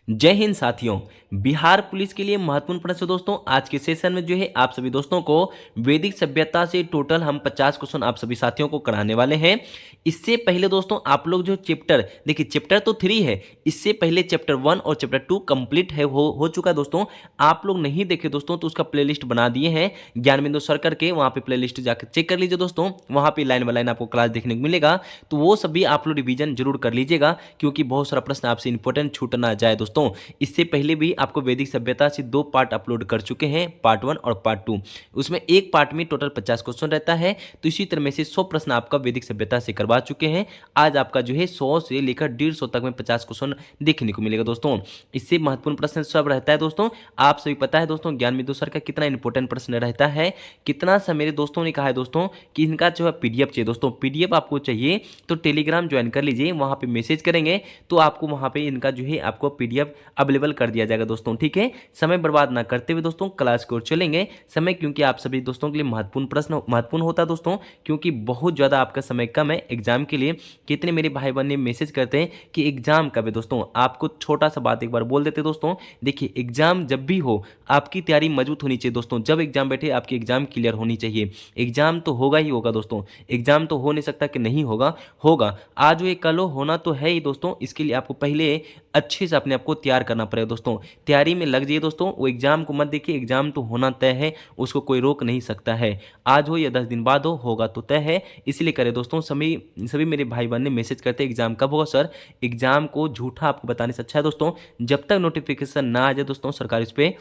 जय हिंद साथियों। बिहार पुलिस के लिए महत्वपूर्ण प्रश्न दोस्तों आज के सेशन में जो है आप सभी दोस्तों को वैदिक सभ्यता से टोटल हम 50 क्वेश्चन आप सभी साथियों को कराने वाले हैं। इससे पहले दोस्तों आप लोग जो चैप्टर देखिए, चैप्टर तो 3 है, इससे पहले चैप्टर 1 और चैप्टर 2 कंप्लीट है हो चुका है दोस्तों। आप लोग नहीं देखे दोस्तों तो उसका प्लेलिस्ट बना दिए हैं ज्ञान बिंदु सर करके, वहाँ पे प्लेलिस्ट जाकर चेक कर लीजिए दोस्तों। वहाँ पे लाइन बाय लाइन आपको क्लास देखने को मिलेगा, तो वो सभी आप लोग रिवीजन जरूर कर लीजिएगा क्योंकि बहुत सारा प्रश्न आपसे इंपॉर्टेंट छूट ना जाए दोस्तों। इससे पहले भी आपको वैदिक सभ्यता से 2 पार्ट अपलोड कर चुके हैं, पार्ट 1 और पार्ट 2। उसमें एक पार्ट में टोटल 50 क्वेश्चन रहता है, तो इसी तरह में से 100 प्रश्न आपका वैदिक सभ्यता से करवा चुके हैं। आज आपका जो है 100 से लेकर 150 तक में 50 क्वेश्चन देखने को मिलेगा दोस्तों। इससे महत्वपूर्ण प्रश्न सब रहता है दोस्तों। आप सभी पता है दोस्तों ज्ञान बिंदु सर का कितना इंपॉर्टेंट प्रश्न रहता है, कितना सा मेरे दोस्तों ने कहा है दोस्तों कि इनका जो है पीडीएफ चाहिए दोस्तों। पीडीएफ आपको चाहिए तो टेलीग्राम ज्वाइन कर लीजिए, वहां पे मैसेज करेंगे तो आपको वहां पे इनका जो है आपको पीडीएफ अवेलेबल कर दिया जाएगा दोस्तों। ठीक है, समय बर्बाद ना करते हुए दोस्तों क्लास की ओर चलेंगे। समय क्योंकि आप सभी दोस्तों के लिए महत्वपूर्ण होता है दोस्तों, क्योंकि बहुत ज़्यादा आपका समय कम है एग्जाम के लिए। कितने मेरे भाई बहन ने मैसेज करते हैं कि एग्जाम कब है दोस्तों। आपको छोटा सा बात एक बार बोल देते दोस्तों, देखिए एग्जाम जब भी हो आपकी तैयारी मजबूत होनी चाहिए दोस्तों। जब एग्जाम बैठे आपकी एग्जाम क्लियर होनी चाहिए। एग्जाम तो होगा ही होगा दोस्तों, एग्जाम तो हो नहीं सकता कि नहीं होगा, होगा। आज हो कल हो, होना तो है ही दोस्तों। इसके लिए आपको पहले अच्छे से अपने आप को तैयार करना पड़ेगा दोस्तों। तैयारी में लग जाइए दोस्तों, वो एग्जाम को मत देखिए, एग्जाम तो होना तय है, उसको कोई रोक नहीं सकता है। आज हो या 10 दिन बाद हो, होगा तो तय है। इसलिए करें दोस्तों। सभी मेरे भाई बहन ने मैसेज करते हैं एग्जाम कब होगा सर। एग्जाम को झूठा आपको बताने से अच्छा है दोस्तों, जब तक नोटिफिकेशन ना आ जाए दोस्तों सरकार इस पे,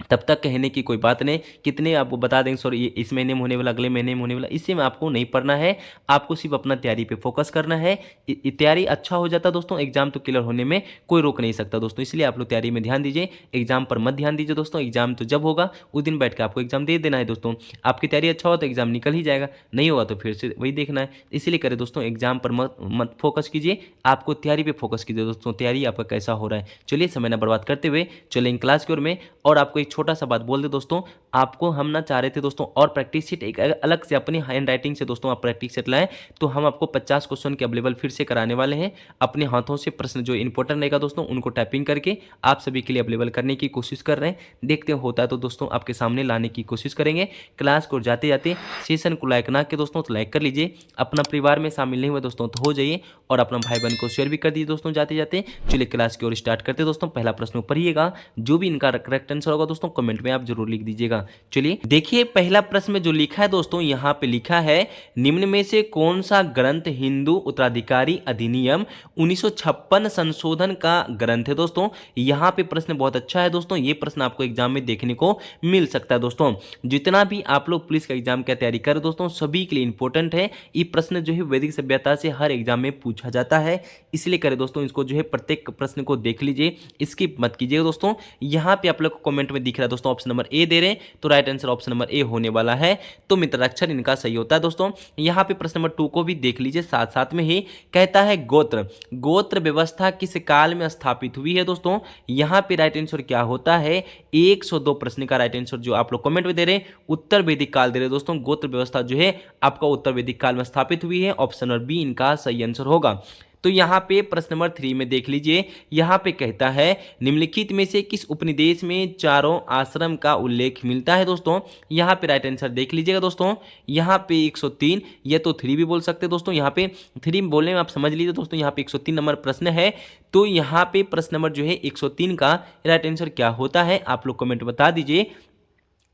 तब तक कहने की कोई बात नहीं। कितने आपको बता देंगे सर ये इस महीने में होने वाला, अगले महीने में होने वाला, इससे में आपको नहीं पढ़ना है। आपको सिर्फ अपना तैयारी पे फोकस करना है। तैयारी अच्छा हो जाता दोस्तों, एग्जाम तो क्लियर होने में कोई रोक नहीं सकता दोस्तों। इसलिए आप लोग तैयारी में ध्यान दीजिए, एग्जाम पर मत ध्यान दीजिए दोस्तों। एग्जाम तो जब होगा उस दिन बैठ के आपको एग्जाम दे देना है दोस्तों। आपकी तैयारी अच्छा हो तो एग्जाम निकल ही जाएगा, नहीं होगा तो फिर से वही देखना है। इसलिए करें दोस्तों, एग्जाम पर मत फोकस कीजिए, आपको तैयारी पे फोकस कीजिए दोस्तों। तैयारी आपका कैसा हो रहा है। चलिए समय ना बर्बाद करते हुए चलेंगे क्लास की ओर में। और आपको एक छोटा सा बात बोल दे दोस्तों, आपको हम ना चाह रहे थे दोस्तों और प्रैक्टिस शीट एक अलग से अपनी हैंड राइटिंग से दोस्तों आप प्रैक्टिस शीट लाएं, तो हम आपको 50 क्वेश्चन के अवेलेबल फिर से कराने वाले हैं। अपने हाथों से प्रश्न जो इंपॉर्टेंट रहेगा दोस्तों उनको टाइपिंग करके आप सभी के लिए अवेलेबल करने की कोशिश कर रहे हैं। देखते होता है तो दोस्तों आपके सामने लाने की कोशिश करेंगे। क्लास को जाते जाते सेशन को लाइक ना के दोस्तों तो लाइक कर लीजिए। अपना परिवार में शामिल नहीं हुए दोस्तों तो हो जाइए, और अपना भाई बहन को शेयर भी कर दीजिए दोस्तों जाते जाते। चलिए क्लास की ओर स्टार्ट करते दोस्तों। पहला प्रश्न पढ़िएगा, जो भी इनका करेक्ट आंसर होगा दोस्तों कमेंट में आप जरूर लिख दीजिएगा। चलिए देखिए पहला प्रश्न में जो लिखा है दोस्तों, यहाँ पे लिखा है निम्न में से कौन सा ग्रंथ हिंदू उत्तराधिकारी अधिनियम 1956 संशोधन का ग्रंथ है दोस्तों। यहाँ पे प्रश्न बहुत अच्छा है दोस्तों, ये प्रश्न आपको एग्जाम में देखने को मिल सकता है दोस्तों। जितना भी आप लोग पुलिस का एग्जाम की तैयारी कर दोस्तों सभी के लिए इंपॉर्टेंट है। ये प्रश्न जो है वैदिक सभ्यता से हर एग्जाम में पूछा जाता है, इसलिए करें दोस्तों इसको जो है प्रत्येक प्रश्न को देख लीजिए, स्किप मत कीजिएगा दोस्तों। यहाँ पे आप लोग को कमेंट में दिख रहा है दोस्तों ऑप्शन नंबर ए दे रहे हैं, तो right answer option number A होने वाला है। तो मित्राक्षर इनका सही होता है दोस्तों। यहाँ पे प्रश्न नंबर 2 को भी देख लीजिए, साथ साथ में ही कहता है गोत्र व्यवस्था किस काल में स्थापित हुई है दोस्तों। यहाँ पे राइट आंसर क्या होता है, 102 प्रश्न का राइट आंसर जो आप लोग कमेंट में दे रहे हैं उत्तर वैदिक काल दे रहे हैं दोस्तों। गोत्र व्यवस्था जो है आपका उत्तर वैदिक काल में स्थापित हुई है, ऑप्शन नंबर बी इनका सही आंसर होगा। तो यहाँ पे प्रश्न नंबर 3 में देख लीजिए, यहाँ पे कहता है निम्नलिखित में से किस उपनिदेश में चारों आश्रम का उल्लेख मिलता है दोस्तों। यहाँ पे राइट आंसर देख लीजिएगा दोस्तों। यहाँ पे 103 या तो 3 भी बोल सकते हैं दोस्तों। यहाँ पे 3 बोलने में आप समझ लीजिए दोस्तों, यहाँ पे 103 नंबर प्रश्न है। तो यहाँ पे प्रश्न नंबर जो है 103 का राइट आंसर क्या होता है आप लोग कमेंट बता दीजिए।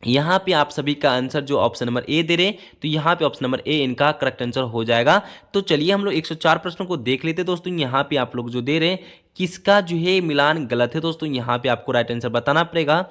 यहाँ पे आप सभी का आंसर जो ऑप्शन नंबर ए दे रहे हैं, तो यहाँ पे ऑप्शन नंबर ए इनका करेक्ट आंसर हो जाएगा। तो चलिए हम लोग 104 प्रश्नों को देख लेते हैं दोस्तों। यहाँ पे आप लोग जो दे रहे हैं किसका जो है मिलान गलत है दोस्तों, यहाँ पे आपको राइट आंसर बताना पड़ेगा।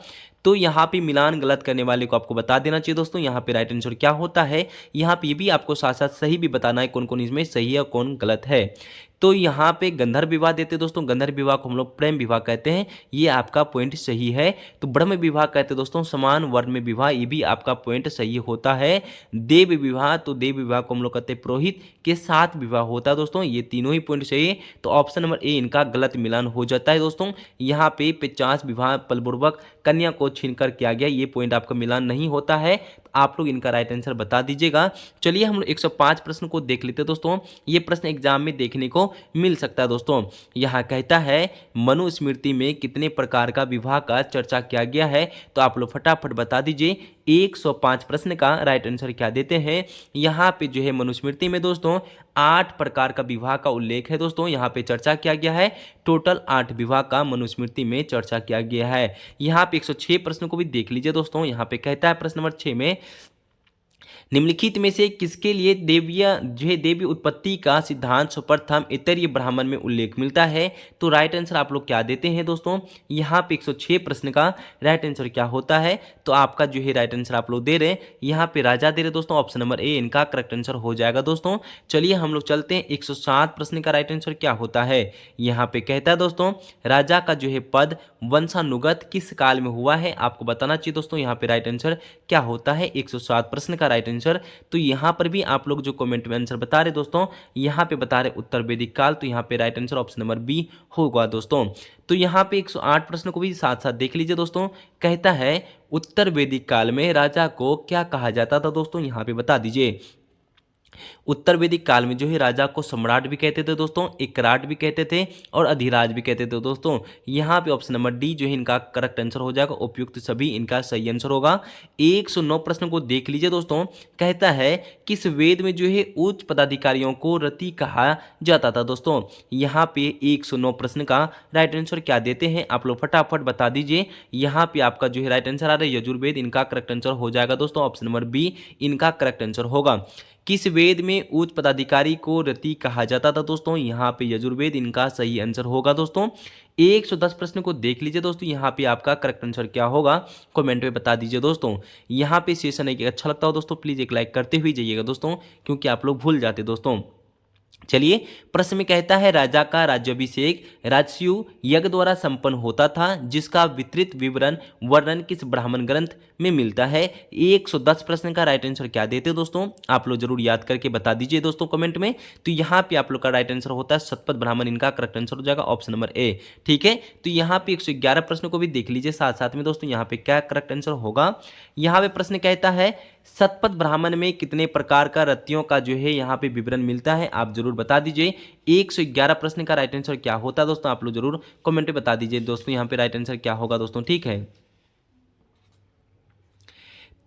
तो यहाँ पे मिलान गलत करने वाले को आपको बता देना चाहिए दोस्तों। यहाँ पे राइट आंसर क्या होता है, यहाँ पे ये भी आपको साथ साथ सही भी बताना है कौन कौन इसमें सही है और कौन गलत है। तो यहाँ पे गंधर्व विवाह देते दोस्तों, गंधर्व विवाह को हम लोग प्रेम विवाह कहते हैं, ये आपका पॉइंट सही है। तो ब्रह्म विवाह कहते दोस्तों समान वर्ण में विवाह, ये भी आपका पॉइंट सही होता है। देव विवाह, तो देव विवाह को हम लोग कहते हैं पुरोहित के साथ विवाह होता है दोस्तों, ये तीनों ही पॉइंट सही है। तो ऑप्शन नंबर ए इनका गलत मिलान हो जाता है दोस्तों। यहाँ पे 50 विवाह बलपूर्वक कन्या को छीनकर किया गया, ये पॉइंट आपका मिलान नहीं होता है। आप लोग इनका राइट आंसर बता दीजिएगा। चलिए हम लोग 105 प्रश्न को देख लेते हैं दोस्तों। ये प्रश्न एग्जाम में देखने को मिल सकता है दोस्तों। यहाँ कहता है मनुस्मृति में कितने प्रकार का विवाह का चर्चा किया गया है, तो आप लोग फटाफट बता दीजिए। 105 प्रश्न का राइट आंसर क्या देते हैं। यहाँ पे जो है मनुस्मृति में दोस्तों 8 प्रकार का विवाह का उल्लेख है दोस्तों, यहाँ पे चर्चा किया गया है। टोटल 8 विवाह का मनुस्मृति में चर्चा किया गया है। यहाँ पे 106 प्रश्न को भी देख लीजिए दोस्तों। यहाँ पे कहता है प्रश्न नंबर 6 में निम्नलिखित में से किसके लिए देवी उत्पत्ति का सिद्धांत सर्वप्रथम इतरीय ब्राह्मण में उल्लेख मिलता है, तो राइट आंसर आप लोग क्या देते हैं दोस्तों। यहाँ पे 106 प्रश्न का राइट आंसर क्या होता है, तो आपका जो है राइट आंसर आप लोग दे रहे हैं, यहाँ पे राजा दे रहे दोस्तों। ऑप्शन नंबर ए इनका करेक्ट आंसर हो जाएगा दोस्तों। चलिए हम लोग चलते हैं 107 प्रश्न का राइट आंसर क्या होता है। यहाँ पे कहता है दोस्तों राजा का जो है पद वंशानुगत किस काल में हुआ है, आपको बताना चाहिए दोस्तों। यहाँ पे राइट आंसर क्या होता है 107 प्रश्न का राइट आंसर। तो यहाँ पर भी आप लोग जो कमेंट में आंसर बता रहे दोस्तों, यहाँ पे बता रहे उत्तर वैदिक काल, तो यहाँ पे right answer option number B होगा दोस्तों। तो यहाँ पे 108 प्रश्न को भी साथ साथ देख लीजिए दोस्तों। कहता है उत्तर वैदिक काल में राजा को क्या कहा जाता था दोस्तों, यहाँ पे बता दीजिए। उत्तर वैदिक काल में जो है राजा को सम्राट भी कहते थे दोस्तों, एकराट भी कहते थे और अधिराज भी कहते थे दोस्तों। यहाँ पे ऑप्शन नंबर डी जो है इनका करेक्ट आंसर हो जाएगा। उपयुक्त सभी इनका सही आंसर होगा। 109 प्रश्न को देख लीजिए दोस्तों। कहता है किस वेद में जो है उच्च पदाधिकारियों को रति कहा जाता था दोस्तों। यहाँ पे 109 प्रश्न का राइट आंसर क्या देते हैं, आप लोग फटाफट बता दीजिए। यहाँ पे आपका जो है राइट आंसर आ रहा है यजुर्वेद, इनका करेक्ट आंसर हो जाएगा दोस्तों। ऑप्शन नंबर बी इनका करेक्ट आंसर होगा। किस वेद में उच्च पदाधिकारी को रति कहा जाता था दोस्तों, यहाँ पे यजुर्वेद इनका सही आंसर होगा दोस्तों। 110 प्रश्न को देख लीजिए दोस्तों। यहाँ पे आपका करेक्ट आंसर क्या होगा कमेंट में बता दीजिए दोस्तों। यहाँ पे सेशन एक अच्छा लगता हो दोस्तों, प्लीज़ एक लाइक करते हुए जाइएगा दोस्तों, क्योंकि आप लोग भूल जाते दोस्तों। चलिए प्रश्न में कहता है राजा का राज्याभिषेक राजस्यु यज्ञ द्वारा संपन्न होता था, जिसका विस्तृत विवरण वर्णन किस ब्राह्मण ग्रंथ में मिलता है। 110 प्रश्न का राइट आंसर क्या देते हैं दोस्तों, आप लोग जरूर याद करके बता दीजिए दोस्तों कमेंट में। तो यहाँ पे आप लोग का राइट आंसर होता है शतपथ ब्राह्मण, इनका करेक्ट आंसर हो जाएगा ऑप्शन नंबर ए। ठीक है, तो यहाँ पे 111 प्रश्न को भी देख लीजिए साथ साथ में दोस्तों। यहाँ पे क्या करेक्ट आंसर होगा। यहाँ पे प्रश्न कहता है शतपथ ब्राह्मण में कितने प्रकार का रतियों का जो है यहाँ पे विवरण मिलता है, आप जरूर बता दीजिए। 111 प्रश्न का राइट आंसर क्या होता है दोस्तों, आप लोग जरूर कमेंट में बता दीजिए दोस्तों। यहाँ पे राइट आंसर क्या होगा दोस्तों, ठीक है।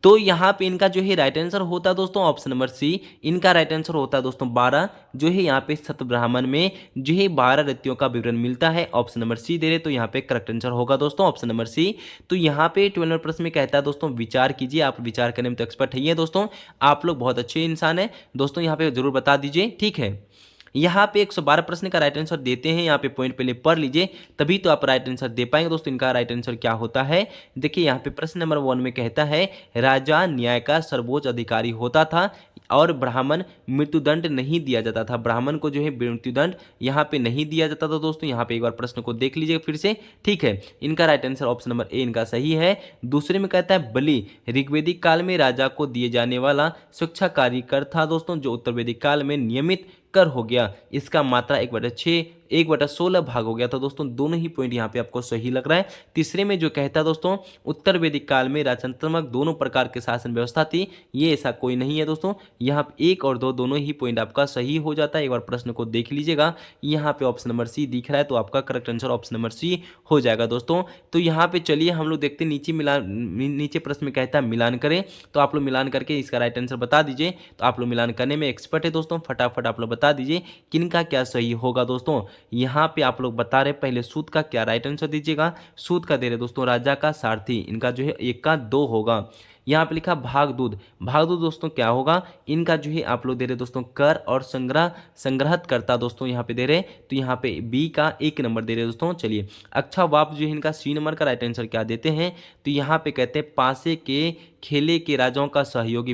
तो यहाँ पे इनका जो है राइट आंसर होता है दोस्तों ऑप्शन नंबर सी, इनका राइट आंसर होता है दोस्तों 12। जो है यहाँ पे सत ब्राह्मण में जो है 12 रतियों का विवरण मिलता है, ऑप्शन नंबर सी दे रहे, तो यहाँ पे करेक्ट आंसर होगा दोस्तों ऑप्शन नंबर सी। तो यहाँ पे 12 प्रश्न में कहता है दोस्तों विचार कीजिए, आप विचार करने में तो एक्सपर्ट है दोस्तों, आप लोग बहुत अच्छे इंसान है दोस्तों, यहाँ पे जरूर बता दीजिए। ठीक है, यहाँ पे 112 प्रश्न का राइट आंसर देते हैं, यहाँ पे पॉइंट पहले पढ़ लीजिए तभी तो आप राइट आंसर दे पाएंगे दोस्तों। इनका राइट आंसर क्या होता है, देखिए यहाँ पे प्रश्न नंबर 1 में कहता है राजा न्याय का सर्वोच्च अधिकारी होता था और ब्राह्मण मृत्युदंड नहीं दिया जाता था। ब्राह्मण को जो है मृत्युदंड यहाँ पे नहीं दिया जाता था दोस्तों। यहाँ पे एक बार प्रश्न को देख लीजिए फिर से। ठीक है, इनका right answer option number A इनका सही है। दूसरे में कहता है बलि ऋग्वेदिक काल में राजा को दिए जाने वाला शिक्षाकारी कर था दोस्तों, जो उत्तर वैदिक काल में नियमित कर हो गया। इसका मात्रा 1/6 1/16 भाग हो गया था दोस्तों। दोनों ही पॉइंट यहाँ पे आपको सही लग रहा है। तीसरे में जो कहता है दोस्तों उत्तर वैदिक काल में राजतंत्रात्मक दोनों प्रकार के शासन व्यवस्था थी, ये ऐसा कोई नहीं है दोस्तों। यहाँ पे 1 और 2 दोनों ही पॉइंट आपका सही हो जाता है। एक बार प्रश्न को देख लीजिएगा, यहाँ पे ऑप्शन नंबर सी दिख रहा है, तो आपका करेक्ट आंसर ऑप्शन नंबर सी हो जाएगा दोस्तों। तो यहाँ पे चलिए हम लोग देखते नीचे प्रश्न में कहता है मिलान करें, तो आप लोग मिलान करके इसका राइट आंसर बता दीजिए। तो आप लोग मिलान करने में एक्सपर्ट है दोस्तों, फटाफट आप लोग बता दीजिए किनका क्या सही होगा दोस्तों। यहाँ पे आप लोग बता रहे पहले सूत का क्या राइट आंसर दीजिएगा। सूत का दे रहे दोस्तों राजा का सारथी, इनका जो है 1 का 2 होगा। यहाँ पे लिखा भागदूत, भागदूत दोस्तों क्या होगा, इनका जो है आप लोग दे रहे दोस्तों कर और संग्रहित करता दोस्तों यहाँ पे दे रहे, तो यहाँ पे बी का 1 नंबर दे रहे दोस्तों। चलिए अच्छा वाप जो है इनका सी नंबर का राइट आंसर क्या देते हैं, तो यहाँ पे कहते हैं पासे के खेले के राजाओं का सहयोगी,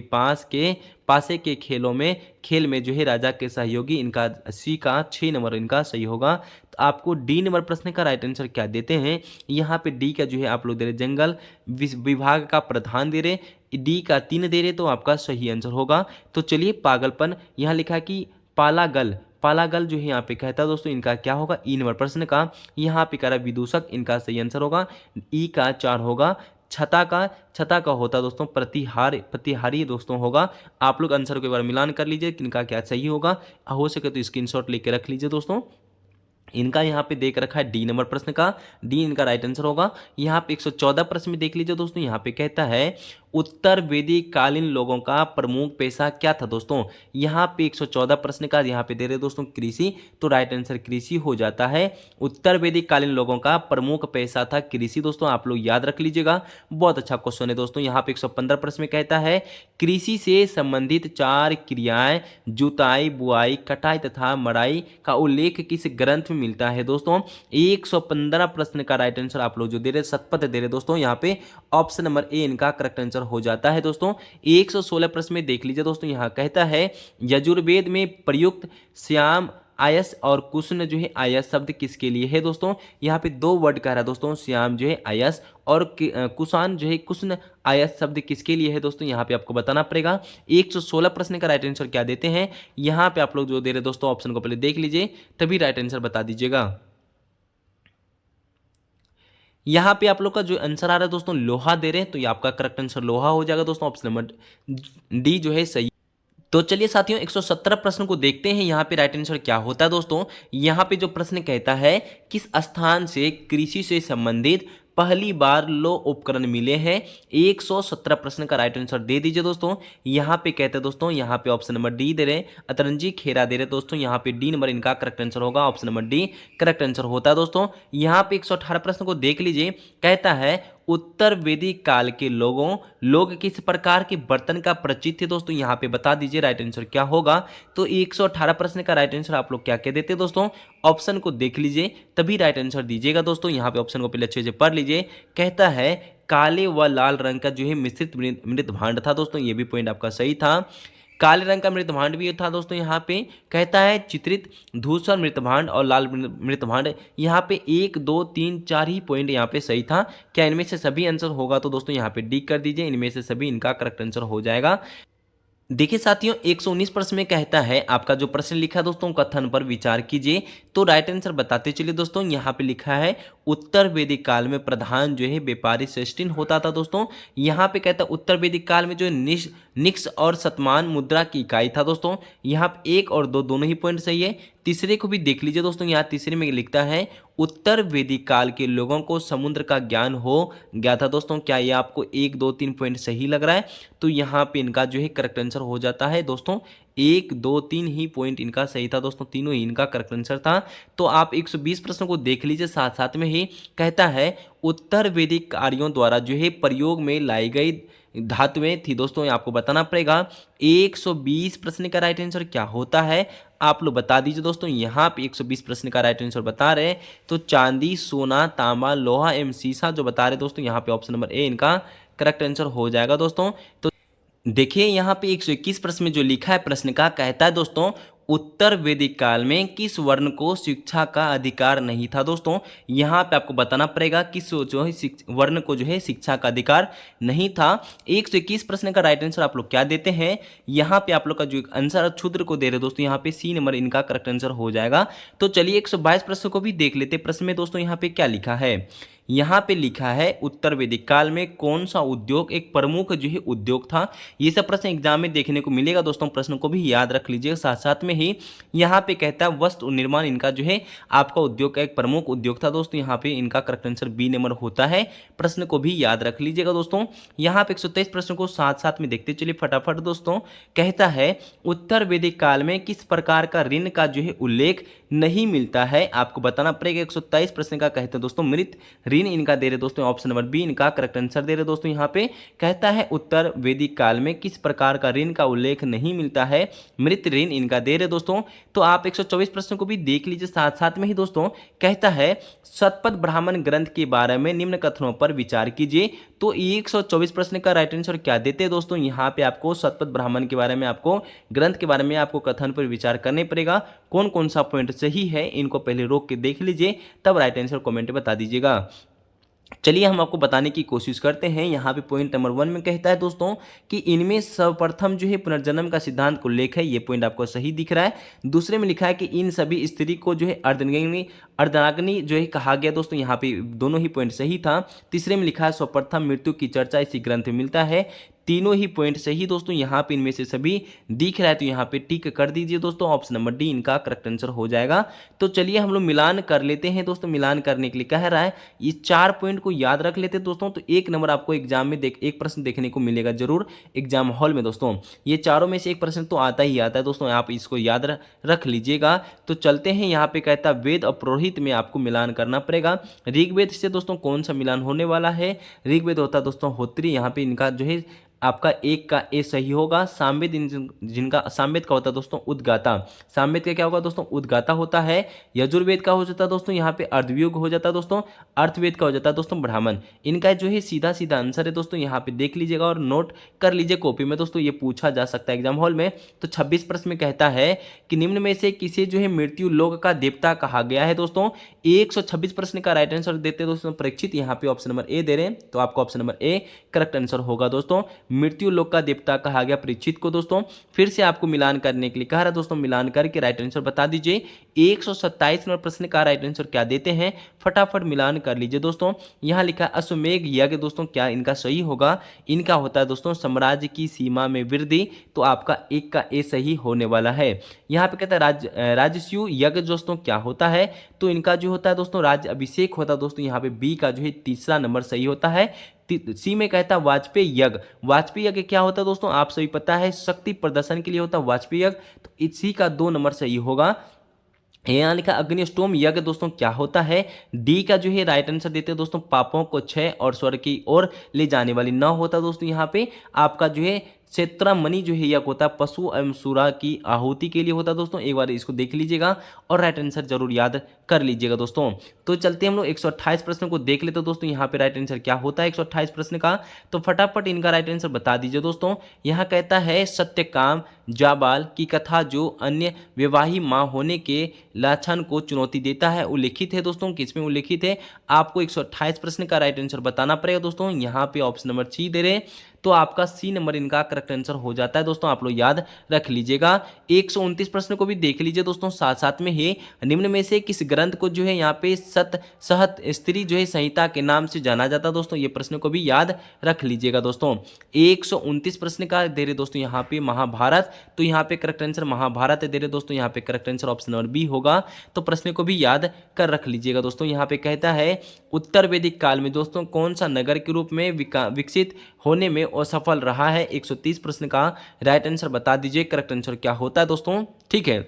पासे के खेल में जो है राजा के सहयोगी, इनका सी का 6 नंबर इनका सही होगा। तो आपको डी नंबर प्रश्न का राइट आंसर क्या देते हैं, यहाँ पे डी का जो है आप लोग दे रहे जंगल विभाग का प्रधान दे रहे, डी का 3 दे रहे, तो आपका सही आंसर होगा। तो चलिए पागलपन यहाँ लिखा कि पालागल जो है यहाँ पे कहता है दोस्तों, इनका क्या होगा ई नंबर प्रश्न का, यहाँ पे कह रहा विदूषक, इनका सही आंसर होगा ई का 4 होगा। छता का होता दोस्तों प्रतिहारी दोस्तों होगा। आप लोग आंसर को एक बार मिलान कर लीजिए किनका क्या सही होगा, हो सके तो स्क्रीनशॉट लेके रख लीजिए दोस्तों। इनका यहाँ पे देख रखा है डी नंबर प्रश्न का, डी इनका राइट आंसर होगा। यहाँ पे 114 प्रश्न में देख लीजिए दोस्तों, यहाँ पे कहता है उत्तर वैदिक कालीन लोगों का प्रमुख पेशा क्या था दोस्तों। यहाँ पे 114 प्रश्न का यहाँ पे दे रहे दोस्तों कृषि, तो राइट आंसर कृषि हो जाता है। उत्तर वैदिक कालीन लोगों का प्रमुख पेशा था कृषि दोस्तों, आप लोग याद रख लीजिएगा, बहुत अच्छा क्वेश्चन है दोस्तों। यहाँ पे 115 प्रश्न में कहता है कृषि से संबंधित 4 क्रियाएं जुताई, बुआई, कटाई तथा मड़ाई का उल्लेख किस ग्रंथ में मिलता है दोस्तों। 115 प्रश्न का राइट आंसर आप लोग जो दे रहे शतपथ दे रहे दोस्तों, यहाँ पे ऑप्शन नंबर ए इनका करेक्ट आंसर हो जाता है दोस्तों। 116 प्रश्न में देख लीजिए दोस्तों, यहाँ कहता है यजुर्वेद में प्रयुक्त श्याम आयस और कुशन जो है आयस शब्द किसके लिए है दोस्तों। यहाँ पे 2 वर्ड कह रहा है दोस्तों, श्याम जो है आयस और कुशान जो है कुशन आयस शब्द किसके लिए है दोस्तों, यहाँ पे आपको बताना पड़ेगा। 116 प्रश्न का राइट आंसर क्या देते हैं, यहाँ पे आप लोग जो दे रहे दोस्तों ऑप्शन को पहले देख लीजिए तभी राइट आंसर बता दीजिएगा। यहाँ पे आप लोग का जो आंसर आ रहा है दोस्तों लोहा दे रहे हैं, तो ये आपका करेक्ट आंसर लोहा हो जाएगा दोस्तों, ऑप्शन नंबर डी जो है सही। तो चलिए साथियों 117 प्रश्न को देखते हैं, यहाँ पे राइट आंसर क्या होता है दोस्तों। यहाँ पे जो प्रश्न कहता है किस स्थान से कृषि से संबंधित पहली बार लो उपकरण मिले हैं। 117 प्रश्न का राइट आंसर दे दीजिए दोस्तों। यहाँ पे कहते हैं दोस्तों, यहाँ पे ऑप्शन नंबर डी दे रहे, अतरंजी खेरा दे रहे दोस्तों, यहाँ पे डी नंबर इनका करेक्ट आंसर होगा, option number D correct answer होता है दोस्तों। यहाँ पे 118 प्रश्न को देख लीजिए, कहता है उत्तर वैदिक काल के लोग किस प्रकार के बर्तन का परिचित थे दोस्तों, यहाँ पे बता दीजिए राइट आंसर क्या होगा। तो 118 प्रश्न का राइट आंसर आप लोग क्या कह देते दोस्तों, ऑप्शन को देख लीजिए तभी राइट आंसर दीजिएगा दोस्तों। यहाँ पे ऑप्शन को पहले अच्छे से पढ़ लीजिए, कहता है काले व लाल रंग का जो है मिश्रित मृत भांड था दोस्तों, ये भी पॉइंट आपका सही था। काले रंग का मृतभांड भी था दोस्तों, यहाँ पे कहता है चित्रित धूसर मृतभांड और लाल मृतभांड, यहाँ पे 1 2 3 4 ही पॉइंट यहाँ पे सही था। क्या इनमें से सभी आंसर होगा, तो दोस्तों यहाँ पे डी कर दीजिए, इनमें से सभी इनका करेक्ट आंसर हो जाएगा। देखिए साथियों 119 प्रश्न में कहता है आपका जो प्रश्न लिखा है दोस्तों कथन पर विचार कीजिए, तो राइट आंसर बताते चलिए दोस्तों। यहाँ पे लिखा है उत्तर वैदिक काल में प्रधान जो है व्यापारी श्रेष्ठिन होता था दोस्तों। यहाँ पे कहता है उत्तर वैदिक काल में जो निक्स और शतमान मुद्रा की इकाई था दोस्तों। यहाँ पे 1 और 2 दोनों ही पॉइंट सही है। तीसरे को भी देख लीजिए दोस्तों, यहाँ तीसरे में लिखता है उत्तर वैदिक काल के लोगों को समुद्र का ज्ञान हो गया था दोस्तों। क्या ये आपको 1 2 3 पॉइंट सही लग रहा है, तो यहाँ पे इनका जो है करेक्ट आंसर हो जाता है दोस्तों। 1 2 3 ही पॉइंट इनका सही था दोस्तों, तीनों ही इनका करेक्ट आंसर था। तो आप 120 प्रश्नों को देख लीजिए, साथ साथ में ही कहता है उत्तर वैदिक कार्यों द्वारा जो है प्रयोग में लाई गई धातुएं थी दोस्तों, ये आपको बताना पड़ेगा। 120 प्रश्न का राइट आंसर क्या होता है, आप लोग बता दीजिए दोस्तों। यहाँ पे 120 प्रश्न का राइट आंसर बता रहे हैं, तो चांदी, सोना, तांबा, लोहा एवं शीशा जो बता रहे दोस्तों, यहाँ पे ऑप्शन नंबर ए इनका करेक्ट आंसर हो जाएगा दोस्तों। तो देखिए यहाँ पे 121 प्रश्न में जो लिखा है प्रश्न का, कहता है दोस्तों उत्तर वैदिक काल में किस वर्ण को शिक्षा का अधिकार नहीं था दोस्तों। यहाँ पे आपको बताना पड़ेगा किस जो है वर्ण को जो है शिक्षा का अधिकार नहीं था। 121 प्रश्न का राइट आंसर आप लोग क्या देते हैं, यहाँ पे आप लोग का जो आंसर क्षुद्र को दे रहे दोस्तों, यहाँ पे सी नंबर इनका करेक्ट आंसर हो जाएगा। तो चलिए 122 प्रश्न को भी देख लेते। प्रश्न में दोस्तों यहाँ पे क्या लिखा है, यहाँ पे लिखा है उत्तर वैदिक काल में कौन सा उद्योग एक प्रमुख जो है उद्योग था। ये सब प्रश्न एग्जाम में देखने को मिलेगा दोस्तों, प्रश्न को भी याद रख लीजिएगा। साथ साथ में ही यहाँ पे कहता है वस्त्र निर्माण इनका जो है आपका उद्योग का एक प्रमुख उद्योग था दोस्तों, यहाँ पे इनका करेक्ट आंसर बी नंबर होता है। प्रश्न को भी याद रख लीजिएगा दोस्तों। यहाँ पे 123 प्रश्न को साथ साथ में देखते चलिए फटाफट दोस्तों। कहता है उत्तर वैदिक काल में किस प्रकार का ऋण का जो है उल्लेख नहीं मिलता है, आपको बताना पड़ेगा। 123 प्रश्न का कहते हैं दोस्तों मृत ऋण इनका दे रहे दोस्तों, ऑप्शन नंबर बी इनका करेक्ट आंसर दे रहे दोस्तों। यहाँ पे कहता है उत्तर वैदिक काल में किस प्रकार का ऋण का उल्लेख नहीं मिलता है, मृत ऋण इनका दे रहे दोस्तों। तो आप 124 प्रश्न को भी देख लीजिए साथ साथ में ही दोस्तों। कहता है शतपथ ब्राह्मण ग्रंथ के बारे में निम्न कथनों पर विचार कीजिए। तो 124 प्रश्न का राइट आंसर क्या देते हैं दोस्तों, यहाँ पे आपको शतपथ ब्राह्मण के बारे में आपको ग्रंथ के बारे में आपको कथन पर विचार करने पड़ेगा। कौन कौन सा पॉइंट सही है इनको पहले रोक के देख लीजिए, तब राइट आंसर कमेंट में बता दीजिएगा। चलिए हम आपको बताने की कोशिश करते हैं। यहाँ पे पॉइंट नंबर 1 में कहता है दोस्तों कि इनमें सर्वप्रथम जो है पुनर्जन्म का सिद्धांत को उल्लेख है, ये पॉइंट आपको सही दिख रहा है। दूसरे में लिखा है कि इन सभी स्त्री को जो है अर्धनाग्नि जो है कहा गया दोस्तों, यहाँ पे दोनों ही पॉइंट सही था। तीसरे में लिखा है सर्वप्रथम मृत्यु की चर्चा इसी ग्रंथ में मिलता है। तीनों ही पॉइंट सही दोस्तों, यहाँ पे इनमें से सभी दिख रहा है तो यहाँ पे टिक कर दीजिए दोस्तों। ऑप्शन नंबर डी इनका करेक्ट आंसर हो जाएगा। तो चलिए हम लोग मिलान कर लेते हैं दोस्तों। मिलान करने के लिए कह रहा है ये 4 पॉइंट को याद रख लेते दोस्तों, तो 1 नंबर आपको एग्जाम में एक प्रश्न देखने को मिलेगा जरूर एग्जाम हॉल में दोस्तों। ये चारों में से एक प्रश्न तो आता ही आता है दोस्तों, आप इसको याद रख लीजिएगा। तो चलते हैं, यहाँ पे कहता है वेद और पुरोहित में आपको मिलान करना पड़ेगा। ऋग्वेद से दोस्तों कौन सा मिलान होने वाला है? ऋग्वेद होता है दोस्तों होत्री, यहाँ पे इनका जो है आपका एक का ए सही होगा। सामवेद जिनका सामवेद का होता है दोस्तों उद्गाता, सामवेद का क्या होगा दोस्तों? उद्गाता होता है। यजुर्वेद का हो जाता है दोस्तों यहाँ पे अर्धव्युग हो जाता है दोस्तों। अर्थवेद का हो जाता है दोस्तों ब्राह्मण। इनका जो है सीधा सीधा आंसर है दोस्तों, यहाँ पे देख लीजिएगा और नोट कर लीजिए कॉपी में दोस्तों, ये पूछा जा सकता है एग्जाम हॉल में। तो 26 प्रश्न में कहता है कि निम्न में से किसे जो है मृत्यु लोक का देवता कहा गया है दोस्तों। 126 प्रश्न का राइट आंसर देते हैं दोस्तों परीक्षित, यहाँ पे ऑप्शन नंबर ए दे रहे हैं, तो आपका option number A correct answer होगा दोस्तों। मृत्यु लोक का देवता कहा गया परीक्षित को दोस्तों। फिर से आपको मिलान करने के लिए कह रहा है दोस्तों, मिलान करके राइट आंसर बता दीजिए। 127 नंबर प्रश्न का राइट आंसर क्या देते हैं, फटाफट मिलान कर लीजिए दोस्तों। यहां लिखा है अश्वमेघ यज्ञ दोस्तों, क्या इनका सही होगा? इनका होता है दोस्तों साम्राज्य की सीमा में वृद्धि, तो आपका एक का ए सही होने वाला है। यहाँ पे कहता है राजस्यु यज्ञ दोस्तों क्या होता है? तो इनका जो होता है दोस्तों राज्य अभिषेक होता है दोस्तों, यहाँ पे बी का जो है तीसरा नंबर सही होता है। सी में कहता है वाजपेयी यज्ञ। वाजपेयी यज्ञ क्या होता है दोस्तों? आप सभी पता है शक्ति प्रदर्शन के लिए होता है वाजपेयी यज्ञ, तो इसी का 2 नंबर सही होगा। यहाँ लिखा अग्निष्टोम यज्ञ दोस्तों क्या होता है? डी का जो है राइट आंसर देते हैं दोस्तों, पापों को क्षय और स्वर्ग की ओर ले जाने वाली न होता दोस्तों। यहाँ पे आपका जो है क्षेत्रामणि जो है यज्ञ होता है पशु एवं सुरा की आहुति के लिए होता है दोस्तों। एक बार इसको देख लीजिएगा और राइट आंसर जरूर याद कर लीजिएगा दोस्तों। तो चलते हम लोग 128 प्रश्न को देख लेते हैं दोस्तों, यहाँ पे राइट आंसर क्या होता है 128 प्रश्न का, तो फटाफट इनका राइट आंसर बता दीजिए दोस्तों। यहाँ कहता है सत्यकाम जाबाल की कथा जो अन्य विवाही माँ होने के लक्षण को चुनौती देता है उल्लेखित है दोस्तों। किसमें उल्लेखित है? आपको 128 प्रश्न का राइट आंसर बताना पड़ेगा दोस्तों। यहाँ पे ऑप्शन नंबर सी दे रहे, तो आपका सी नंबर इनका करेक्ट आंसर हो जाता है दोस्तों, आप लोग याद रख लीजिएगा। 129 प्रश्न को भी देख लीजिए दोस्तों साथ साथ में ही। निम्न में से किस ग्रंथ को जो है यहाँ पे सहत स्त्री जो है संहिता के नाम से जाना जाता है दोस्तों, ये प्रश्न को भी याद रख लीजिएगा दोस्तों। 129 प्रश्न का दे रहे दोस्तों यहाँ पे महाभारत, तो यहाँ पे करेक्ट आंसर महाभारत दे रहे दोस्तों, यहाँ पे correct answer option number B होगा। तो प्रश्न को भी याद कर रख लीजिएगा दोस्तों। यहाँ पे कहता है उत्तर वैदिक काल में दोस्तों कौन सा नगर के रूप में विकसित होने में असफल रहा है? 130 प्रश्न का राइट आंसर बता दीजिए, करेक्ट आंसर क्या होता है दोस्तों। ठीक है,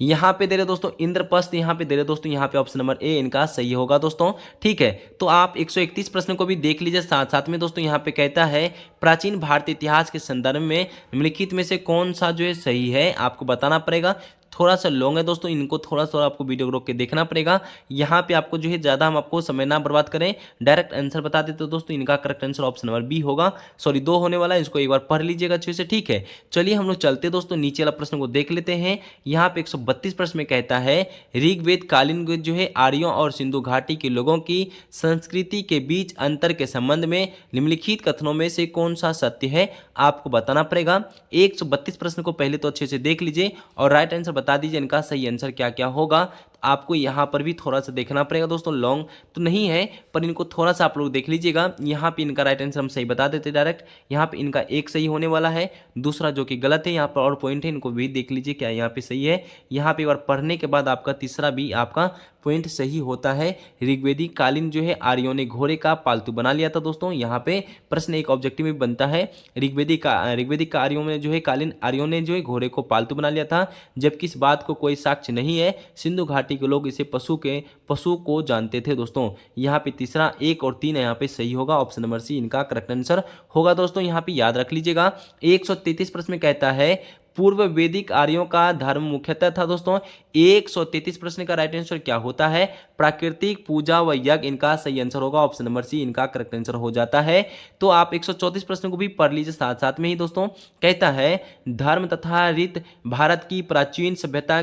यहाँ पे दे रहे दोस्तों इंद्रप्रस्थ, यहाँ पे दे रहे दोस्तों, यहाँ पे ऑप्शन नंबर ए इनका सही होगा दोस्तों। ठीक है, तो आप 131 प्रश्न को भी देख लीजिए साथ साथ में दोस्तों। यहाँ पे कहता है प्राचीन भारतीय इतिहास के संदर्भ में निम्नलिखित में से कौन सा जो है सही है, आपको बताना पड़ेगा। थोड़ा सा लॉन्ग है दोस्तों, इनको थोड़ा सा आपको वीडियो रोक के देखना पड़ेगा। यहाँ पे आपको जो है ज़्यादा हम आपको समय ना बर्बाद करें, डायरेक्ट आंसर बता देते तो दोस्तों इनका correct answer option number B होगा। सॉरी 2 होने वाला है, इसको एक बार पढ़ लीजिएगा अच्छे से। ठीक है, चलिए हम लोग चलते दोस्तों नीचे वाला प्रश्न को देख लेते हैं। यहाँ पे 132 प्रश्न में कहता है ऋग्वेद कालीन जो है आर्यों और सिंधु घाटी के लोगों की संस्कृति के बीच अंतर के संबंध में निम्नलिखित कथनों में से कौन सा सत्य है, आपको बताना पड़ेगा। 132 प्रश्न को पहले तो अच्छे से देख लीजिए और राइट आंसर बता दीजिए इनका सही आंसर क्या क्या होगा। आपको यहाँ पर भी थोड़ा सा देखना पड़ेगा दोस्तों, लॉन्ग तो नहीं है पर इनको थोड़ा सा आप लोग देख लीजिएगा। यहाँ पे इनका राइट आंसर हम सही बता देते डायरेक्ट। यहाँ पे इनका एक सही होने वाला है, दूसरा जो कि गलत है। यहाँ पर और पॉइंट है, इनको भी देख लीजिए क्या यहाँ पे सही है। यहाँ पे एक बार पढ़ने के बाद आपका तीसरा भी आपका पॉइंट सही होता है। ऋग्वेदिक कालीन जो है आर्यों ने घोड़े का पालतू बना लिया था दोस्तों। यहाँ पे प्रश्न एक ऑब्जेक्टिव में बनता है, ऋग्वेदिक आर्यों में जो है कालीन आर्यों ने जो है घोड़े को पालतू बना लिया था, जबकि इस बात को कोई साक्ष्य नहीं है। सिंधु घाटी के लोग इसे पशु को जानते थे दोस्तों। यहाँ पे तीसरा 1 और 3 यहाँ पे सही होगा, ऑप्शन नंबर सी इनका करेक्ट आंसर होगा दोस्तों। यहाँ पे याद रख लीजिएगा। 133 प्रश्न में कहता है पूर्व वैदिक आर्यों का धर्म मुख्यतः था दोस्तों। 133 प्रश्न का राइट आंसर क्या होता है? प्राकृतिक पूजा व यज्ञ, इनका सही आंसर होगा, ऑप्शन नंबर सी इनका करेक्ट आंसर हो जाता है। तो आप 134 प्रश्न को भी पढ़ लीजिए साथ साथ में ही दोस्तों। कहता है धर्म तथा रीत भारत की प्राचीन सभ्यता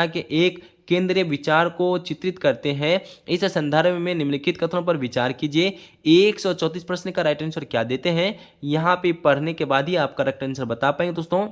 के एक केंद्रीय विचार को चित्रित करते हैं। इस संदर्भ में निम्नलिखित कथनों पर विचार कीजिए। 134 प्रश्न का राइट आंसर क्या देते हैं, यहाँ पे पढ़ने के बाद ही आप करेक्ट आंसर बता पाएंगे दोस्तों।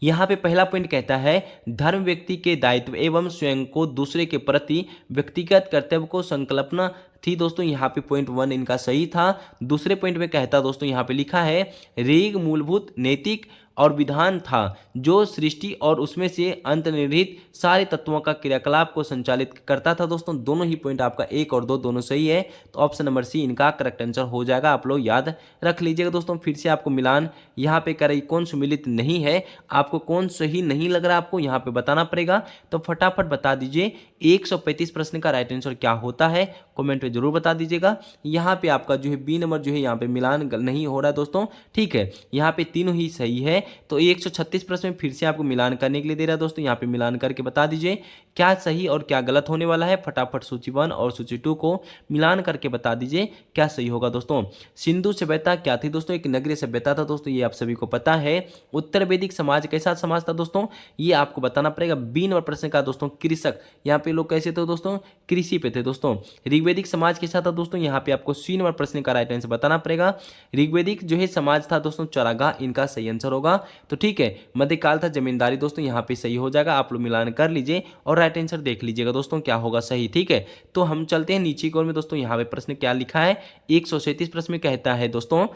यहाँ पे पहला पॉइंट कहता है धर्म व्यक्ति के दायित्व एवं स्वयं को दूसरे के प्रति व्यक्तिगत कर्तव्य को संकल्पना थी दोस्तों। यहाँ पे पॉइंट 1 इनका सही था। दूसरे पॉइंट में कहता दोस्तों, यहाँ पे लिखा है ऋग मूलभूत नैतिक और विधान था जो सृष्टि और उसमें से अंतर्निहित सारे तत्वों का क्रियाकलाप को संचालित करता था दोस्तों। दोनों ही पॉइंट आपका 1 और 2 दोनों सही है, तो ऑप्शन नंबर सी इनका करेक्ट आंसर हो जाएगा। आप लोग याद रख लीजिएगा दोस्तों। फिर से आपको मिलान यहाँ पे कर कौन सुमिलित नहीं है, आपको कौन सही नहीं लग रहा आपको यहाँ पे बताना पड़ेगा, तो फटाफट बता दीजिए 135 प्रश्न का राइट आंसर क्या होता है, कमेंट में जरूर बता दीजिएगा। यहाँ पे आपका जो है बी नंबर जो है यहाँ पे मिलान नहीं हो रहा है दोस्तों, ठीक है। यहाँ पे तीनों ही सही है, तो 136 प्रश्न में फिर से आपको मिलान करने के लिए दे रहा है दोस्तों। यहाँ पे मिलान करके बता दीजिए क्या सही और क्या गलत होने वाला है। फटाफट सूची 1 और सूची 2 को मिलान करके बता दीजिए क्या सही होगा दोस्तों। सिंधु सभ्यता क्या थी दोस्तों? एक नगरीय सभ्यता था दोस्तों, ये आप सभी को पता है। उत्तर वैदिक समाज कैसा समाज था दोस्तों? ये आपको बताना पड़ेगा। बी नंबर प्रश्न का दोस्तों कृषक, यहाँ पे लोग कैसे थे दोस्तों? कृषि पे थे दोस्तों। ऋग्वैदिक समाज कैसा था दोस्तों? यहाँ पे आपको सी नंबर प्रश्न का राइट आंसर बताना पड़ेगा। ऋग्वैदिक जो है समाज था दोस्तों चरागाह, इनका सही आंसर होगा। तो ठीक है, मध्यकाल था जमींदारी दोस्तों, यहाँ पे सही हो जाएगा। आप लोग मिलान कर लीजिए और राइट आंसर देख लीजिएगा दोस्तों क्या होगा सही, ठीक है। तो हम चलते हैं नीचे की ओर में दोस्तों। यहाँ पे प्रश्न क्या लिखा है? 137 प्रश्न में कहता है दोस्तों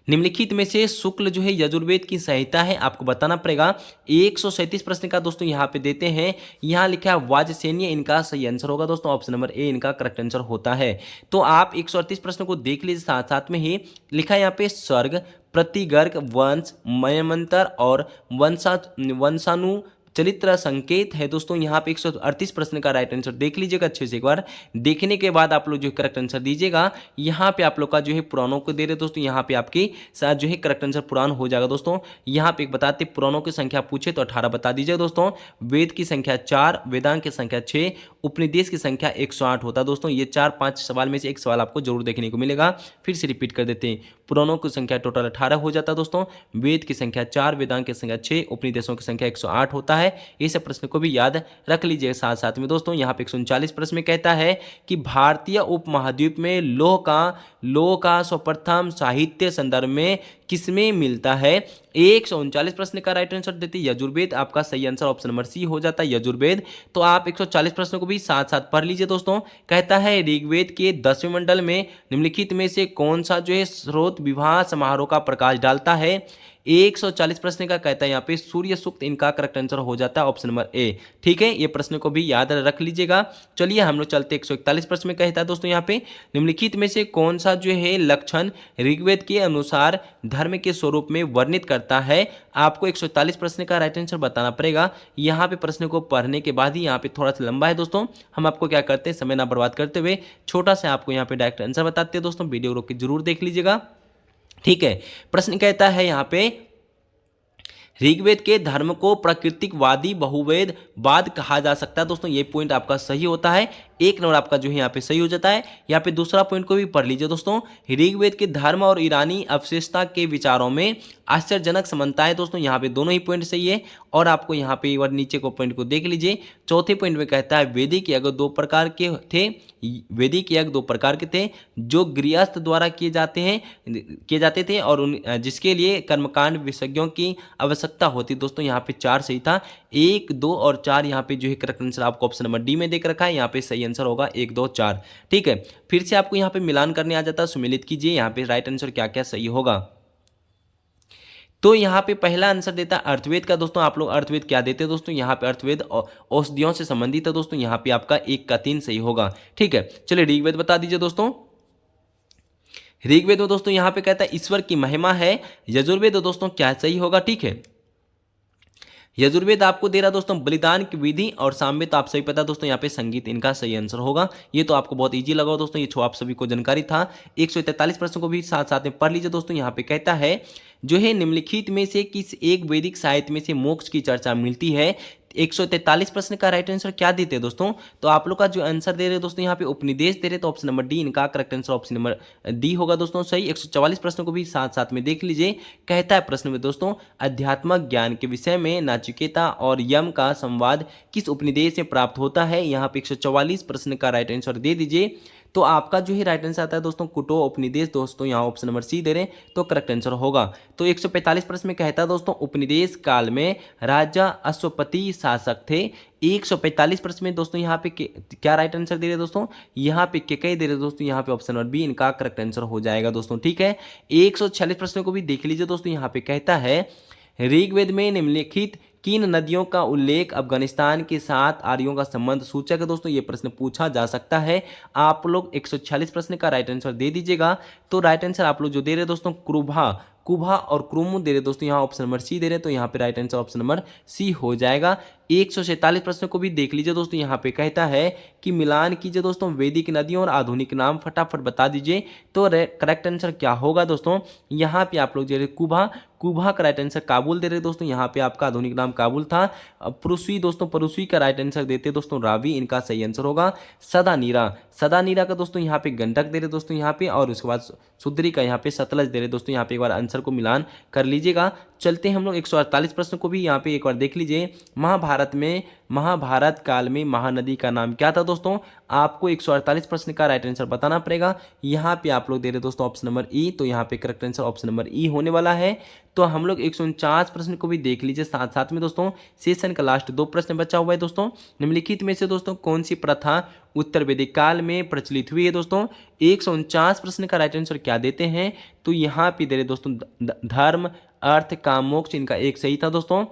निम्नलिखित में से शुक्ल जो है यजुर्वेद की संहिता है, आपको बताना पड़ेगा। 137 प्रश्न का दोस्तों यहाँ पे देते हैं, यहाँ लिखा है वाजसेन्य, इनका सही आंसर होगा दोस्तों। ऑप्शन नंबर ए इनका करेक्ट आंसर होता है। तो आप 138 प्रश्न को देख लीजिए, साथ साथ में ही लिखा है यहाँ पे स्वर्ग, प्रतिगर्ग, वंश, मयमंतर और वंशानु चरित्र संकेत है दोस्तों। यहाँ पे 138 प्रश्न का राइट आंसर देख लीजिएगा अच्छे से। एक बार देखने के बाद आप लोग जो करेक्ट आंसर दीजिएगा। यहाँ पे आप लोग का जो है पुराणों को दे रहे दोस्तों, यहाँ पे आपके साथ जो है करेक्ट आंसर पुराण हो जाएगा दोस्तों। यहाँ पे एक बताते पुराणों की संख्या पूछे तो 18 बता दीजिए दोस्तों। वेद की संख्या 4, वेदांग की संख्या 6, उपनिदेश की संख्या 108 होता है दोस्तों। ये 4-5 सवाल में से एक सवाल आपको जरूर देखने को मिलेगा। फिर से रिपीट कर देते हैं, पुराणों की संख्या टोटल 18 हो जाता है दोस्तों, वेद की संख्या 4, वेदांग की संख्या 6, उपनिदेशों की संख्या 108 होता है। ये सब प्रश्न को भी याद रख लीजिए साथ साथ में दोस्तों। यहाँ पे 139 प्रश्न में कहता है कि भारतीय उपमहाद्वीप में लोह का सर्वप्रथम साहित्य संदर्भ में किसमें मिलता है? 139 प्रश्न का राइट आंसर देते यजुर्वेद, आपका सही आंसर ऑप्शन नंबर सी हो जाता है यजुर्वेद। तो आप 140 प्रश्नों को भी साथ साथ पढ़ लीजिए दोस्तों। कहता है ऋग्वेद के 10वें मंडल में निम्नलिखित में से कौन सा जो है स्रोत विवाह समारोह का प्रकाश डालता है? 140 प्रश्न का कहता है यहाँ पे सूर्य सूक्त, इनका करेक्ट आंसर हो जाता है ऑप्शन नंबर ए, ठीक है। ये प्रश्न को भी याद रख लीजिएगा। चलिए हम लोग चलते 141 प्रश्न में कहता है दोस्तों यहाँ पे निम्नलिखित में से कौन सा जो है लक्षण ऋग्वेद के अनुसार धर्म के स्वरूप में वर्णित करता है? आपको 141 प्रश्न का राइट आंसर बताना पड़ेगा। यहाँ पे प्रश्न को पढ़ने के बाद ही, यहाँ पे थोड़ा सा लंबा है दोस्तों, हम आपको क्या करते हैं समय ना बर्बाद करते हुए छोटा सा आपको यहाँ पे डायरेक्ट आंसर बताते हैं दोस्तों। वीडियो रोक के जरूर देख लीजिएगा, ठीक है। प्रश्न कहता है यहाँ पे ऋग्वेद के धर्म को प्राकृतिकवादी बहुवेदवाद कहा जा सकता है दोस्तों। ये पॉइंट आपका सही होता है, 1 नंबर आपका जो है यहाँ पे सही हो जाता है। यहाँ पे दूसरा पॉइंट को भी पढ़ लीजिए दोस्तों। ऋग्वेद के धर्म और ईरानी अवशेषता के विचारों में आश्चर्यजनक समानता है दोस्तों। यहाँ पे दोनों ही पॉइंट सही है। और आपको यहाँ पे एक बार नीचे को पॉइंट को देख लीजिए। चौथे पॉइंट में कहता है वैदिक यज्ञ 2 प्रकार के थे, वैदिक यज्ञ 2 प्रकार के थे जो गृहस्थ द्वारा किए जाते थे और जिसके लिए कर्मकांड विशेषज्ञों की आवश्यकता होती दोस्तों। यहाँ पे 4 सही था, 1, 2 और 4 यहाँ पे जो है करेक्ट आंसर आपको ऑप्शन नंबर डी में देख रखा है। यहाँ पे सही आंसर होगा 1, 2, 4, ठीक है। फिर से आपको यहाँ पे मिलान करने आ जाता है, सुमिलित कीजिए यहाँ पे राइट आंसर क्या क्या सही होगा। तो यहाँ पे पहला आंसर देता है अर्थवेद का दोस्तों। आप लोग अर्थवेद क्या देते हैं दोस्तों? यहाँ पे अर्थवेद औषधियों से संबंधित है दोस्तों। यहाँ पे आपका 1 का 3 सही होगा, ठीक है। चलिए ऋग्वेद बता दीजिए दोस्तों। ऋग्वेद दोस्तों यहाँ पे कहता है ईश्वर की महिमा है। यजुर्वेद दोस्तों क्या सही होगा, ठीक है। यजुर्वेद आपको दे रहा दोस्तों बलिदान की विधि, और सामवेद आप सभी पता दोस्तों यहाँ पे संगीत, इनका सही आंसर होगा। ये तो आपको बहुत इजी लगा दोस्तों, ये आप सभी को जानकारी था। 143 प्रश्न को भी साथ साथ में पढ़ लीजिए दोस्तों। यहाँ पे कहता है जो है निम्नलिखित में से किस एक वैदिक साहित्य में से मोक्ष की चर्चा मिलती है? 143 प्रश्न का राइट आंसर क्या देते हैं दोस्तों? तो आप लोग का जो आंसर दे रहे हैं दोस्तों यहाँ पे उपनिदेश दे रहे, तो ऑप्शन नंबर डी इनका correct answer option number D होगा दोस्तों सही। 144 प्रश्नों को भी साथ साथ में देख लीजिए। कहता है प्रश्न में दोस्तों अध्यात्मक ज्ञान के विषय में नाचिकेता और यम का संवाद किस उपनिदेश से प्राप्त होता है? यहाँ पे 144 प्रश्न का राइट आंसर दे दीजिए। तो आपका जो है राइट आंसर आता है दोस्तों कुटो उपनिदेश। दोस्तों यहाँ ऑप्शन नंबर सी दे रहे हैं, तो करेक्ट आंसर होगा। तो 145 प्रश्न में कहता है दोस्तों उपनिदेश काल में राजा अश्वपति शासक थे। 145 प्रश्न में दोस्तों यहाँ पे क्या राइट आंसर दे रहे हैं दोस्तों, यहाँ पे केकई दे रहे हैं दोस्तों, यहाँ पे ऑप्शन नंबर बी इनका करेक्ट आंसर हो जाएगा दोस्तों। ठीक है, 146 प्रश्नों को भी देख लीजिए दोस्तों। यहाँ पे कहता है ऋग्वेद में निम्नलिखित किन नदियों का उल्लेख अफगानिस्तान के साथ आर्यों का संबंध सूचक है। दोस्तों ये प्रश्न पूछा जा सकता है। आप लोग 146 प्रश्न का राइट आंसर दे दीजिएगा। तो राइट आंसर आप लोग जो दे रहे हैं दोस्तों कुभा, कुभा और क्रुमु दे रहे दोस्तों, यहाँ ऑप्शन नंबर सी दे रहे हैं, तो यहाँ पे राइट आंसर ऑप्शन नंबर सी हो जाएगा। 147 प्रश्न को भी देख लीजिए दोस्तों। यहाँ पे कहता है कि मिलान कीजिए दोस्तों वैदिक नदियों और आधुनिक नाम, फटाफट बता दीजिए। तो करेक्ट आंसर क्या होगा दोस्तों, यहाँ पे आप लोग दे रहे कुभा, कुभा का राइट आंसर काबुल दे रहे दोस्तों, यहाँ पे आपका आधुनिक नाम काबुल था। परुस्वी दोस्तों, परुस्वी का राइट आंसर देते दोस्तों रावी, इनका सही आंसर होगा। सदानीरा, सदानीरा का दोस्तों यहाँ पे गंडक दे रहे दोस्तों यहाँ पे, और उसके बाद सुद्री का यहाँ पे सतलज दे रहे दोस्तों। यहाँ पे एक बार आंसर को मिलान कर लीजिएगा। चलते हैं हम लोग 148 प्रश्न को भी यहाँ पे एक बार देख लीजिए। महाभारत में, महाभारत काल में महानदी का नाम क्या था दोस्तों, आपको 148 प्रश्न का राइट आंसर बताना पड़ेगा। यहाँ पे आप लोग दे रहे दोस्तों ऑप्शन नंबर ई, तो यहाँ पे करेक्ट आंसर ऑप्शन नंबर ई होने वाला है। तो हम लोग 149 प्रश्न को भी देख लीजिए साथ साथ में दोस्तों। सेशन का लास्ट 2 प्रश्न बचा हुआ है दोस्तों। निम्नलिखित में से दोस्तों कौन सी प्रथा उत्तर वैदिक काल में प्रचलित हुई है दोस्तों। 149 प्रश्न का राइट आंसर क्या देते हैं, तो यहाँ पे दे रहे दोस्तों धर्म, अर्थ, काम, मोक्ष, इनका एक सही था दोस्तों।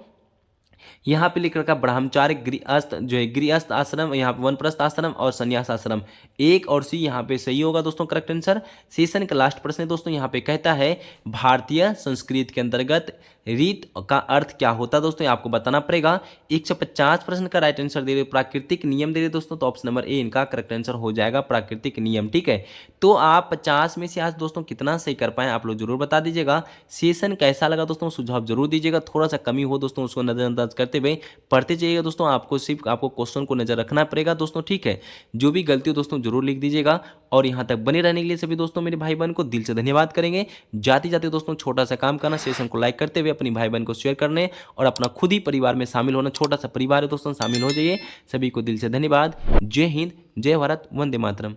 यहाँ पे लिख रखा ब्रह्मचार्य, गृहस्थ जो है गृहस्थ आश्रम, यहाँ पे वनप्रस्थ आश्रम और संन्यास आश्रम, एक और सी यहाँ पे सही होगा दोस्तों करेक्ट आंसर। सेशन का लास्ट प्रश्न है दोस्तों। यहाँ पे कहता है भारतीय संस्कृति के अंतर्गत रीत का अर्थ क्या होता है दोस्तों, ये आपको बताना पड़ेगा। 150 प्रश्न का राइट आंसर दे रहे प्राकृतिक नियम दे रहे दोस्तों, तो ऑप्शन नंबर ए इनका करेक्ट आंसर हो जाएगा प्राकृतिक नियम। ठीक है, तो आप 50 में से आज दोस्तों कितना सही कर पाए आप लोग जरूर बता दीजिएगा। सेशन कैसा लगा दोस्तों, सुझाव जरूर दीजिएगा। थोड़ा सा कमी हो दोस्तों उसको नजरअंदाज करते हुए पढ़ते जाइएगा दोस्तों। आपको सिर्फ आपको क्वेश्चन को नजर रखना पड़ेगा दोस्तों। ठीक है, जो भी गलती हो दोस्तों जरूर लिख दीजिएगा। और यहाँ तक बने रहने के लिए सभी दोस्तों मेरे भाई बहन को दिल से धन्यवाद करेंगे। जाते जाते दोस्तों छोटा सा काम करना, सेशन को लाइक करते हुए अपनी भाई बहन को शेयर करने और अपना खुद ही परिवार में शामिल होना, छोटा सा परिवार है दोस्तों, शामिल हो जाइए। सभी को दिल से धन्यवाद। जय हिंद, जय भारत, वंदे मातरम।